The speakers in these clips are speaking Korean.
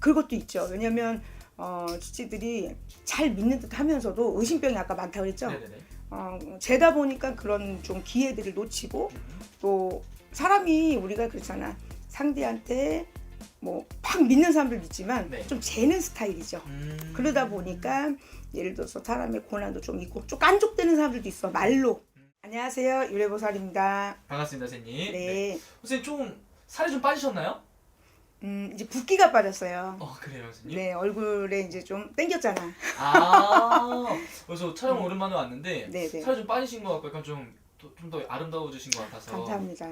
그것도 있죠. 왜냐면 지지들이 잘 믿는 듯 하면서도 의심병이 아까 많다고 그랬죠. 네네네. 재다 보니까 그런 좀 기회들을 놓치고 또 사람이 우리가 그렇잖아. 상대한테 뭐 팍 믿는 사람들 있지만 네. 좀 재는 스타일이죠. 그러다 보니까 예를 들어서 사람의 고난도 좀 있고 좀 깐족되는 사람들도 있어. 말로. 안녕하세요. 유래보살입니다. 반갑습니다, 선생님. 네. 선생님 좀 살이 좀 빠지셨나요? 이제 붓기가 빠졌어요. 그래요, 선생님? 네, 얼굴에 이제 좀 땡겼잖아. 그래서 촬영 오랜만에 왔는데 네네. 살이 좀 빠지신 것 같고 약간 좀 더 아름다워지신 것 같아서. 감사합니다.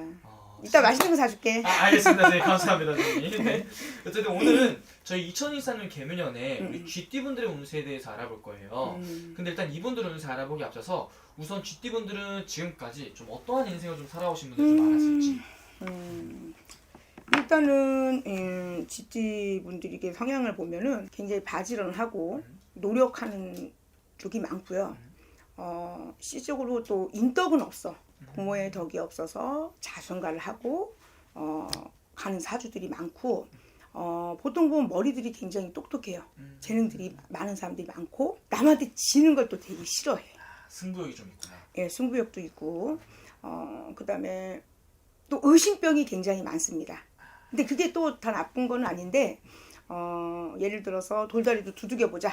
이따 맛있는 거 사줄게. 알겠습니다, 선생님. 감사합니다, 선생님. 네. 어쨌든 오늘은 저희 2024년 개묘년에 우리 쥐띠분들의 운세에 대해서 알아볼 거예요. 근데 일단 이분들 운세 알아보기 앞서서 우선 쥐띠분들은 지금까지 좀 어떠한 인생을 좀 살아오신 분들 좀 많았을지. 일단은 쥐띠분들에게 성향을 보면은 굉장히 바지런하고 노력하는 쪽이 많고요. 시적으로 또 인덕은 없어. 부모의 덕이 없어서 자선가를 하고 가는 사주들이 많고 보통 보면 머리들이 굉장히 똑똑해요. 재능들이 많은 사람들이 많고 남한테 지는 걸 또 되게 싫어해. 승부욕이 좀 있구나. 예, 승부욕도 있고 그다음에 또 의심병이 굉장히 많습니다. 근데 그게 또 다 나쁜 건 아닌데 예를 들어서 돌다리도 두들겨 보자.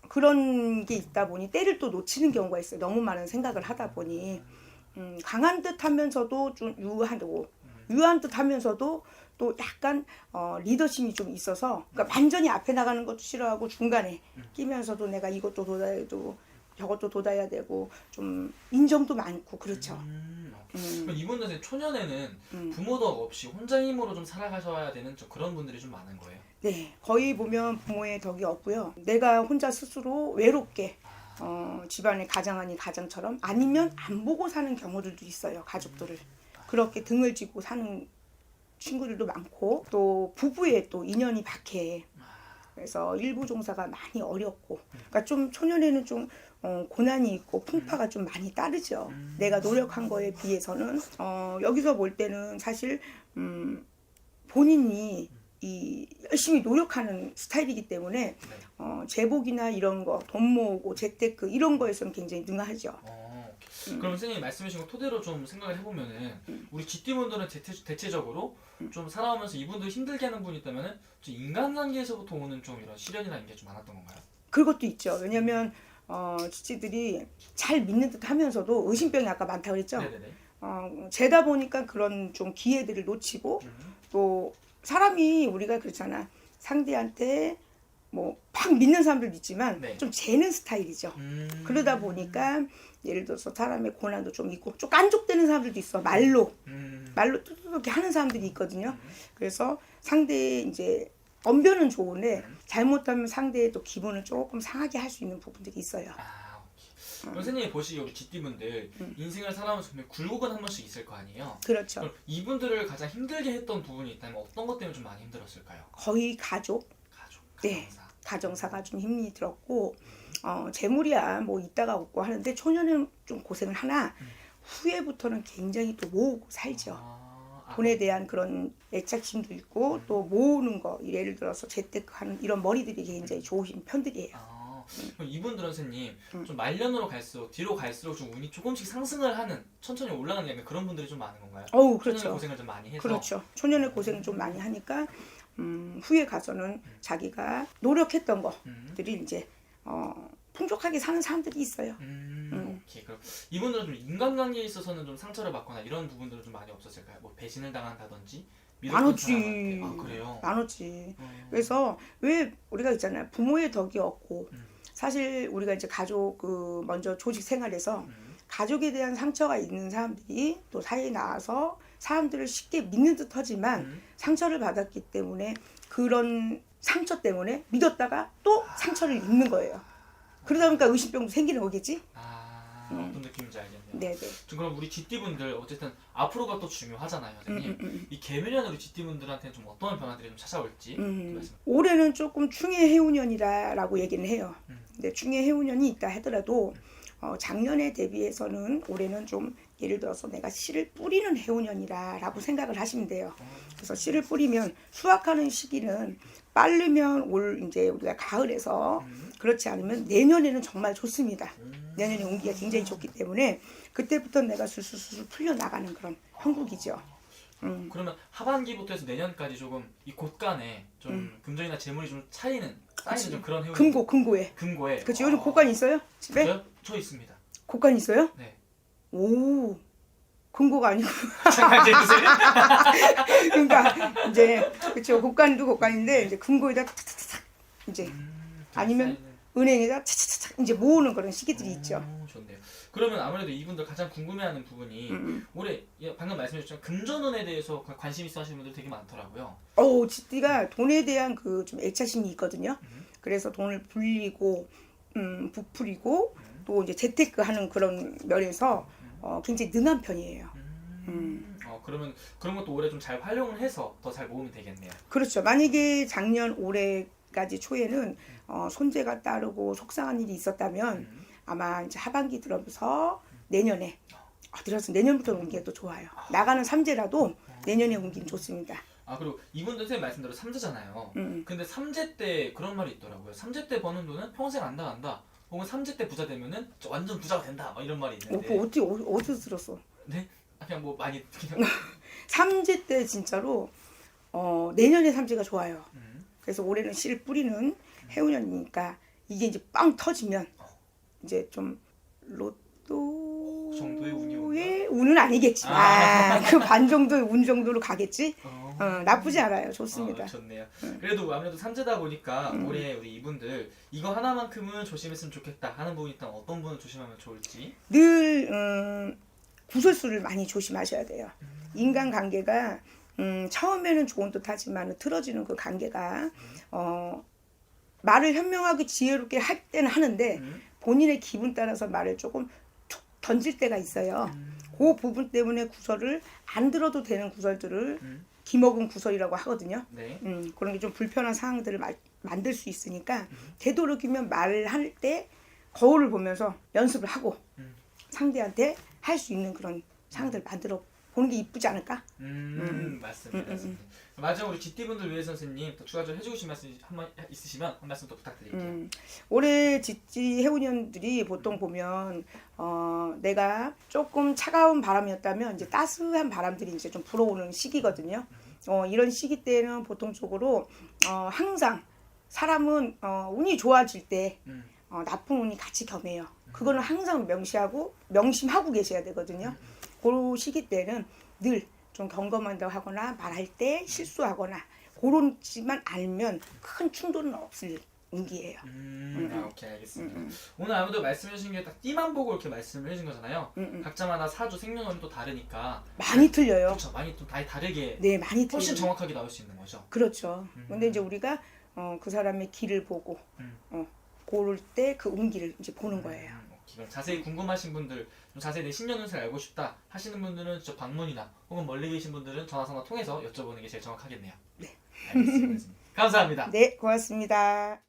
그런 게 있다 보니 때를 또 놓치는 경우가 있어요. 너무 많은 생각을 하다 보니 강한 듯 하면서도 좀 유한 듯 하면서도 또 약간 리더십이 좀 있어서 그러니까 완전히 앞에 나가는 것도 싫어하고 중간에 끼면서도 내가 이것도 돋아야도 저것도 돋아야 되고 좀 인정도 많고 그렇죠. 그럼 이분들은 초년에는 부모 덕 없이 혼자 힘으로 좀 살아가셔야 되는 좀 그런 분들이 좀 많은 거예요. 네, 거의 보면 부모의 덕이 없고요. 내가 혼자 스스로 외롭게 집안의 가장 아닌 가장처럼 아니면 안 보고 사는 경우들도 있어요. 가족들을 그렇게 등을 쥐고 사는 친구들도 많고 또 부부의 또 인연이 박해. 그래서 일부 종사가 많이 어렵고 그러니까 좀 초년에는 좀 고난이 있고 풍파가 좀 많이 따르죠. 내가 노력한 거에 비해서는 여기서 볼 때는 사실 본인이 열심히 노력하는 스타일이기 때문에 제복이나 이런 거, 돈 모으고 재테크 이런 거에서는 굉장히 능하죠. 그럼 선생님이 말씀하신 거 토대로 좀 생각을 해보면은 우리 쥐띠분들은 대체적으로 좀 살아오면서 이분들 힘들게 하는 분이 있다면은 좀 인간관계에서부터 오는 좀 이런 시련이라는 게 좀 많았던 건가요? 그것도 있죠. 왜냐면 쥐띠들이 잘 믿는 듯 하면서도 의심병이 아까 많다고 그랬죠. 네네네. 재다 보니까 그런 좀 기회들을 놓치고 또 사람이 우리가 그렇잖아. 상대한테 뭐 팍 믿는 사람들 있지만 네. 좀 재는 스타일이죠. 그러다 보니까 예를 들어서 사람의 고난도 좀 있고 좀 깐족되는 사람들도 있어. 말로 뚜뚜뚜게 하는 사람들이 있거든요. 그래서 상대의 이제 언변은 좋은데 잘못하면 상대의 또 기분을 조금 상하게 할 수 있는 부분들이 있어요. 그럼 선생님이 보시기에 우리 쥐띠분들 인생을 살아오면서 분명히 굴곡은 한 번씩 있을 거 아니에요? 그렇죠. 그럼 이분들을 가장 힘들게 했던 부분이 있다면 어떤 것 때문에 좀 많이 힘들었을까요? 거의 가족, 네, 가정사가 좀 힘이 들었고 재물이야 뭐 이따가 없고 하는데 초년에는 좀 고생을 하나 후에부터는 굉장히 또 모으고 살죠. 돈에 대한 그런 애착심도 있고 또 모으는 거 예를 들어서 재테크하는 이런 머리들이 굉장히 좋으신 편들이에요. 그럼 이분들은 선생님 좀 말년으로 갈수록 뒤로 갈수록 좀 운이 조금씩 상승을 하는 천천히 올라가는 약간 그런 분들이 좀 많은 건가요? 그렇죠. 초년에 고생을 좀 많이 해서. 그렇죠. 초년에 고생을 좀 많이 하니까 후에 가서는 자기가 노력했던 것들이 이제 풍족하게 사는 사람들이 있어요. 오케이. 그럼 이분들은 좀 인간관계에 있어서는 좀 상처를 받거나 이런 부분들은 좀 많이 없었을까요? 뭐 배신을 당한다든지 많았지. 그래요? 많았지. 그래서 왜 우리가 있잖아요. 부모의 덕이 없고 사실 우리가 이제 가족 먼저 조직 생활에서 가족에 대한 상처가 있는 사람들이 또 사회에 나와서 사람들을 쉽게 믿는 듯 하지만 상처를 받았기 때문에 그런 상처 때문에 믿었다가 또 상처를 입는 거예요. 그러다 보니까 의심병도 생기는 거겠지? 어떤 느낌인지 알겠네요. 네네. 그럼 우리 쥐띠분들 어쨌든 앞으로가 또 중요하잖아요, 선생님. 이 개묘년 우리 쥐띠분들한테는 좀 어떤 변화들이 좀 찾아올지 말씀. 올해는 조금 충해 해운년이라고 얘기는 해요. 근데 충해 해운년이 있다 하더라도 작년에 대비해서는 올해는 좀 예를 들어서 내가 씨를 뿌리는 해운년이라고 생각을 하시면 돼요. 그래서 씨를 뿌리면 수확하는 시기는 빠르면 올 이제 우리가 가을에서 그렇지 않으면 내년에는 정말 좋습니다. 내년에 운기가 굉장히 좋기 때문에 그때부터 내가 술술술 풀려 나가는 그런 형국이죠. 그러면 하반기부터 해서 내년까지 조금 이 곳간에 좀 금전이나 재물이 좀 쌓이는 좀 그런 해운. 금고에. 금고에. 그렇지. 요즘 곡간 있어요? 집에? 저 있습니다. 곡간 있어요? 네. 오. 금고가 아니고. 잠깐 이제 주세요. 그러니까 이제 그렇죠. 곡간도 곡간인데 이제 금고에다 탁탁탁 이제 아니면 은행에다 차차차차 이제 모으는 그런 시기들이 있죠. 좋네요. 그러면 아무래도 이분들 가장 궁금해하는 부분이 올해 방금 말씀해주셨지만 금전운에 대해서 관심 있어 하시는 분들 되게 많더라고요. 지띠가 돈에 대한 그 좀 애착심이 있거든요. 그래서 돈을 불리고 부풀리고 또 이제 재테크하는 그런 면에서 굉장히 능한 편이에요. 그러면 그런 것도 올해 좀 잘 활용을 해서 더 잘 모으면 되겠네요. 그렇죠. 만약에 작년 올해까지 초에는 손재가 따르고 속상한 일이 있었다면 아마 이제 하반기 들어서 내년에 들어서 내년부터 운기가 또 좋아요. 나가는 삼재라도 내년에 운기는 좋습니다. 그리고 이분들 선생님 말씀대로 삼재잖아요. 근데 삼재 때 그런 말이 있더라고요. 삼재 때 버는 돈은 평생 안 나간다. 혹은 삼재 때 부자 되면은 완전 부자가 된다. 이런 말이 있는데. 어디서 들었어? 네? 그냥 뭐 많이 그냥. 삼재 때 진짜로 내년에 삼재가 좋아요. 그래서 올해는 씨를 뿌리는 해운년이니까 이게 이제 빵 터지면 이제 좀 로또 정도의 운이 운은 아니겠지만 그 반 정도의 운 정도로 가겠지. 나쁘지 않아요. 좋습니다. 좋네요. 그래도 아무래도 삼재다 보니까 올해 우리 이분들 이거 하나만큼은 조심했으면 좋겠다 하는 부분이 있다면 어떤 부분을 조심하면 좋을지. 늘 구설수를 많이 조심하셔야 돼요. 인간관계가 처음에는 좋은 듯하지만 틀어지는 그 관계가 말을 현명하게 지혜롭게 할 때는 하는데 본인의 기분 따라서 말을 조금 툭 던질 때가 있어요. 그 부분 때문에 구설을 안 들어도 되는 구설들을 기먹은 구설이라고 하거든요. 네. 그런 게 좀 불편한 상황들을 만들 수 있으니까 되도록이면 말을 할 때 거울을 보면서 연습을 하고 상대한테 할 수 있는 그런 상황들을 만들어 보는 게 이쁘지 않을까? 맞습니다. 마지막으로 우리 GT분들 위해 선생님 또 추가적으로 해주고 싶은 말씀 있으시면 한 말씀 또 부탁드릴게요. 올해 GT 해운년들이 보통 보면 내가 조금 차가운 바람이었다면 이제 따스한 바람들이 이제 좀 불어오는 시기거든요. 이런 시기 때는 보통적으로 항상 사람은 운이 좋아질 때 나쁜 운이 같이 겸해요. 그거는 항상 명심하고 계셔야 되거든요. 그 시기 때는 늘 좀 경검한다고 하거나 말할 때 실수하거나 그런지만 알면 큰 충돌은 없을 운기예요. 오케이, 알겠습니다. 오늘 아무래도 말씀해 주신 게 딱 띠만 보고 이렇게 말씀을 해준 거잖아요. 각자마다 사주 생년월일이 또 다르니까 많이 틀려요. 그렇죠. 많이 또 다르게 네, 많이 틀려요. 훨씬 정확하게 나올 수 있는 거죠. 그렇죠. 근데 이제 우리가 그 사람의 길을 보고 고를 때 그 운기를 이제 보는 거예요. 그럼 자세히 궁금하신 분들, 좀 자세히 내 신년 운세를 알고 싶다 하시는 분들은 저 방문이나 혹은 멀리 계신 분들은 전화상담 통해서 여쭤보는 게 제일 정확하겠네요. 네. 알겠습니다. 감사합니다. 네, 고맙습니다.